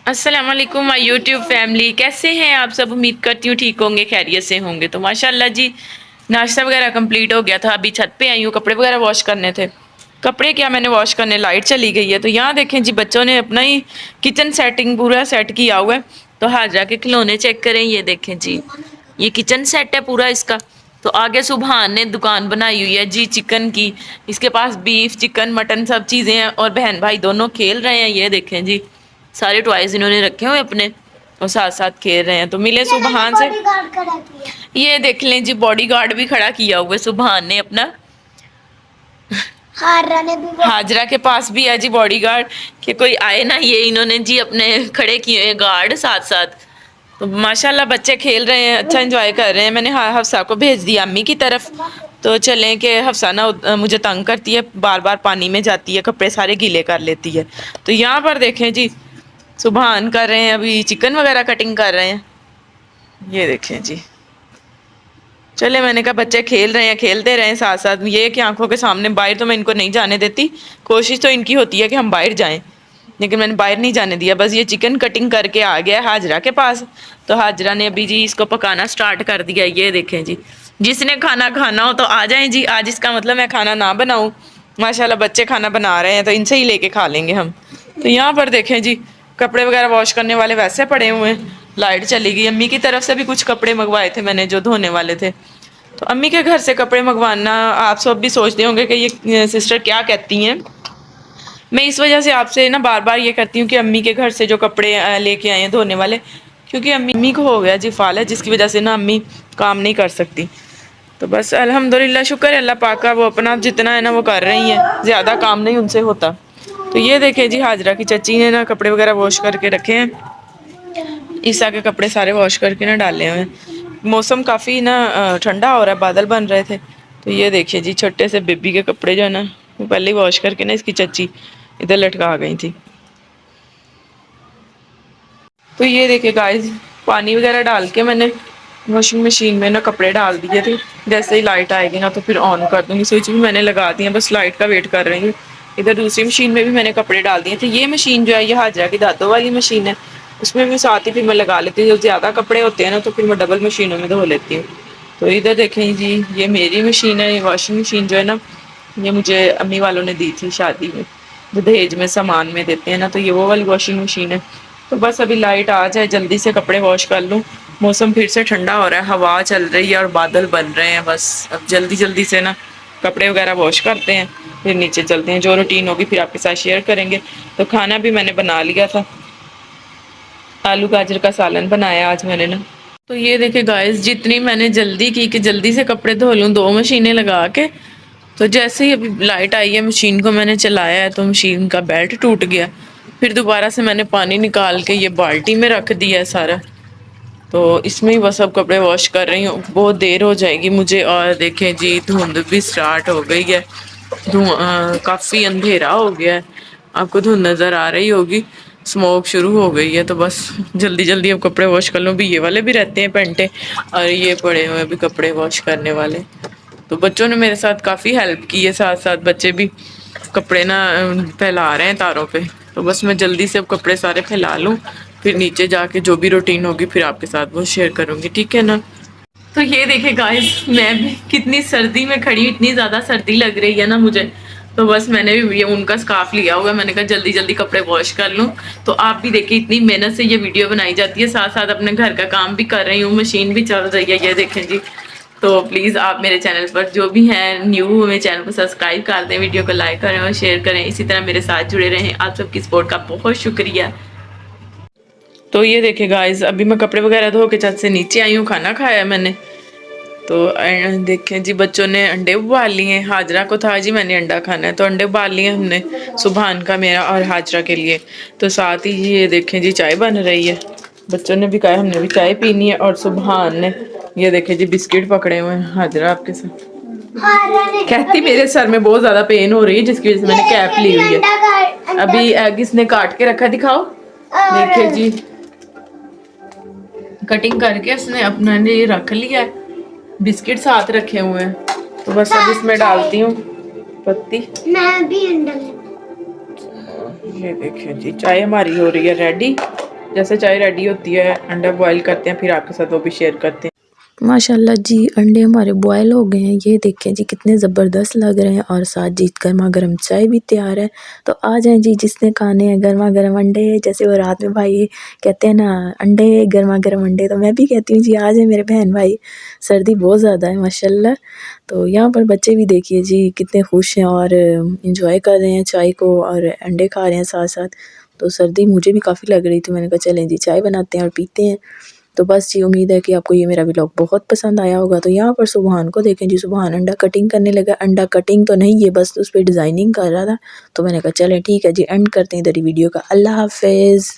अस्सलाम वालेकुम my YouTube family, कैसे हैं आप सब। उम्मीद करती हूँ ठीक होंगे, खैरियत से होंगे। तो माशाल्लाह जी, नाश्ता वगैरह कंप्लीट हो गया था। अभी छत पे आई हूँ, कपड़े वगैरह वॉश करने थे। कपड़े क्या मैंने वॉश करने, लाइट चली गई है। तो यहाँ देखें जी, बच्चों ने अपना ही किचन सेटिंग पूरा सेट किया हुआ है। तो हाजरा के खिलौने चेक करें, ये देखें जी, ये किचन सेट है पूरा इसका। तो आगे सुबहान ने दुकान बनाई हुई है जी चिकन की। इसके पास बीफ, चिकन, मटन सब चीज़ें हैं और बहन भाई दोनों खेल रहे हैं। ये देखें जी, सारे टॉयज इन्होंने रखे हुए अपने और साथ साथ खेल रहे हैं। तो मिले सुबहान से, ये देख लें जी, बॉडीगार्ड भी खड़ा किया हुआ है सुबहान ने अपना। हाजरा के पास भी है जी बॉडीगार्ड, कि कोई आए ना, ये इन्होंने जी अपने खड़े किए हैं गार्ड साथ साथ। तो माशाल्लाह बच्चे खेल रहे हैं, अच्छा एंजॉय कर रहे हैं। मैंने हफ्सा को भेज दिया अम्मी की तरफ। तो चलें कि हफ्सा ना मुझे तंग करती है, बार बार पानी में जाती है, कपड़े सारे गीले कर लेती है। तो यहाँ पर देखें जी, सुबहान कर रहे हैं, अभी चिकन वगैरह कटिंग कर रहे हैं। ये देखें जी, चले मैंने कहा बच्चे खेल रहे हैं, खेलते रहे साथ साथ। ये कि आंखों के सामने बाहर तो मैं इनको नहीं जाने देती। कोशिश तो इनकी होती है कि हम बाहर जाएं, लेकिन मैंने बाहर नहीं जाने दिया। बस ये चिकन कटिंग करके आ गया हाजरा के पास। तो हाजरा ने अभी जी इसको पकाना स्टार्ट कर दिया। ये देखें जी, जिसने खाना खाना हो तो आ जाएं जी। आज इसका मतलब मैं खाना ना बनाऊं। माशाल्लाह बच्चे खाना बना रहे हैं, तो इनसे ही लेके खा लेंगे हम। तो यहाँ पर देखें जी, कपड़े वगैरह वॉश करने वाले वैसे पड़े हुए हैं। लाइट चली गई। अम्मी की तरफ से भी कुछ कपड़े मंगवाए थे मैंने, जो धोने वाले थे। तो अम्मी के घर से कपड़े मंगवाना, आप सब भी सोचते होंगे कि ये सिस्टर क्या कहती हैं। मैं इस वजह से आपसे ना बार बार ये करती हूँ कि अम्मी के घर से जो कपड़े लेके आए हैं धोने वाले, क्योंकि अम्मी को हो गया जी फाल है, जिसकी वजह से ना अम्मी काम नहीं कर सकती। तो बस अल्हम्दुलिल्लाह, शुक्र है अल्लाह पाक का, वो अपना जितना है ना वो कर रही हैं, ज़्यादा काम नहीं उनसे होता। तो ये देखें जी, हाजरा की चची ने ना कपड़े वगैरह वॉश करके रखे हैं। ईसा के कपड़े सारे वॉश करके ना डाले हुए हैं। मौसम काफ़ी ना ठंडा हो रहा है, बादल बन रहे थे। तो ये देखिए जी, छोटे से बेबी के कपड़े जो है ना, वो पहले ही वॉश करके ना इसकी चची इधर लटका गई थी। तो ये देखिए गाइस, पानी वगैरह डाल के मैंने वॉशिंग मशीन में ना कपड़े डाल दिए थे। जैसे ही लाइट आएगी ना तो फिर ऑन कर दूंगी। स्विच भी मैंने लगा दी है, बस लाइट का वेट कर रही हूँ। इधर दूसरी मशीन में भी मैंने कपड़े डाल दिए थे। ये मशीन जो है, ये हाजरा की दादों वाली मशीन है, उसमें भी साथ ही फिर मैं लगा लेती हूँ। जब ज़्यादा कपड़े होते हैं ना तो फिर मैं डबल मशीनों में धो लेती हूँ। तो इधर देखें जी, ये मेरी मशीन है। ये वॉशिंग मशीन जो है ना, ये मुझे अम्मी वालों ने दी थी शादी में, जो दहेज में सामान में देते हैं ना। तो ये वो वाली वॉशिंग मशीन है। तो बस अभी लाइट आ जाए, जल्दी से कपड़े वॉश कर लूँ। मौसम फिर से ठंडा हो रहा है, हवा चल रही है और बादल बन रहे हैं। बस अब जल्दी जल्दी से ना कपड़े वगैरह वॉश करते हैं, फिर नीचे चलते हैं। जो रूटीन होगी फिर आपके साथ शेयर करेंगे। तो खाना भी मैंने बना लिया था, आलू गाजर का सालन बनाया आज मैंने ना। तो ये देखिए गाइस, जितनी मैंने जल्दी की कि जल्दी से कपड़े धो लूँ, 2 मशीनें लगा के। तो जैसे ही अभी लाइट आई है, मशीन को मैंने चलाया है तो मशीन का बेल्ट टूट गया। फिर दोबारा से मैंने पानी निकाल के ये बाल्टी में रख दिया है सारा। तो इसमें ही बस अब कपड़े वॉश कर रही हूँ, बहुत देर हो जाएगी मुझे। और देखें जी, धुंध भी स्टार्ट हो गई है। काफ़ी अंधेरा हो गया है, आपको धुंध नज़र आ रही होगी, स्मोक शुरू हो गई है। तो बस जल्दी जल्दी अब कपड़े वॉश कर लूँ। भी ये वाले भी रहते हैं पेंटे, और ये पड़े हुए अभी कपड़े वॉश करने वाले। तो बच्चों ने मेरे साथ काफ़ी हेल्प की है, साथ साथ बच्चे भी कपड़े ना फैला रहे हैं तारों पे। तो बस मैं जल्दी से अब कपड़े सारे फैला लूँ, फिर नीचे जाके जो भी रूटीन होगी फिर आपके साथ वो शेयर करूँगी, ठीक है ना। तो ये देखे गाइस, मैं भी कितनी सर्दी में खड़ी हूँ, इतनी ज़्यादा सर्दी लग रही है ना मुझे। तो बस मैंने भी ये उनका स्कार्फ लिया हुआ है, मैंने कहा जल्दी जल्दी कपड़े वॉश कर लूँ। तो आप भी देखिए, इतनी मेहनत से ये वीडियो बनाई जाती है, साथ साथ अपने घर का काम भी कर रही हूँ, मशीन भी चल रही है। ये देखें जी। तो प्लीज़ आप मेरे चैनल पर जो भी हैं न्यू, मेरे चैनल को सब्सक्राइब कर दें, वीडियो को लाइक करें और शेयर करें। इसी तरह मेरे साथ जुड़े रहें। आप सबकी सपोर्ट का बहुत शुक्रिया। तो ये देखिए गाइस, अभी मैं कपड़े वगैरह धो के छत से नीचे आई हूँ, खाना खाया मैंने। तो देखें जी, बच्चों ने अंडे उबाल लिए हैं। हाजरा को था जी मैंने अंडा खाना है, तो अंडे उबाल लिए हमने, सुबहान का, मेरा और हाजरा के लिए। तो साथ ही ये देखें जी, चाय बन रही है। बच्चों ने भी कहा हमने भी चाय पीनी है। और सुबहान ने ये देखे जी बिस्किट पकड़े हुए हैं। हाजरा आपके साथ कहती मेरे सर में बहुत ज्यादा पेन हो रही है, जिसकी वजह से मैंने कैप ली हुई है। अभी एग इसने काट के रखा, दिखाओ। देखिए जी, कटिंग करके उसने अपना लिए रख लिया है। बिस्किट साथ रखे हुए हैं। तो बस अब इसमें डालती हूँ पत्ती। मैं भी अंडा। ये देखिए जी, चाय हमारी हो रही है रेडी। जैसे चाय रेडी होती है, अंडा बॉईल करते हैं, फिर आपके साथ वो भी शेयर करते हैं। माशाल्लाह जी अंडे हमारे बॉयल हो गए हैं। ये देखें जी कितने ज़बरदस्त लग रहे हैं और साथ जी गर्मा गर्म चाय भी तैयार है। तो आ जाएं जी जिसने खाने हैं गर्मा गर्म अंडे, जैसे वो रात में भाई कहते हैं ना अंडे गर्मा गर्म अंडे, तो मैं भी कहती हूँ जी आ जाए मेरे बहन भाई। सर्दी बहुत ज़्यादा है माशाल्लाह। तो यहाँ पर बच्चे भी देखिए जी कितने खुश हैं और इंजॉय कर रहे हैं चाय को और अंडे खा रहे हैं साथ साथ। तो सर्दी मुझे भी काफ़ी लग रही थी, मैंने कहा चलें जी चाय बनाते हैं और पीते हैं। तो बस जी उम्मीद है कि आपको ये मेरा व्लॉग बहुत पसंद आया होगा। तो यहाँ पर सुबहान को देखें जी, सुबहान अंडा कटिंग करने लगा। अंडा कटिंग तो नहीं, ये बस उस पर डिज़ाइनिंग कर रहा था। तो मैंने कहा चलें ठीक है जी, एंड करते हैं इधर ही वीडियो का। अल्लाह हाफिज़।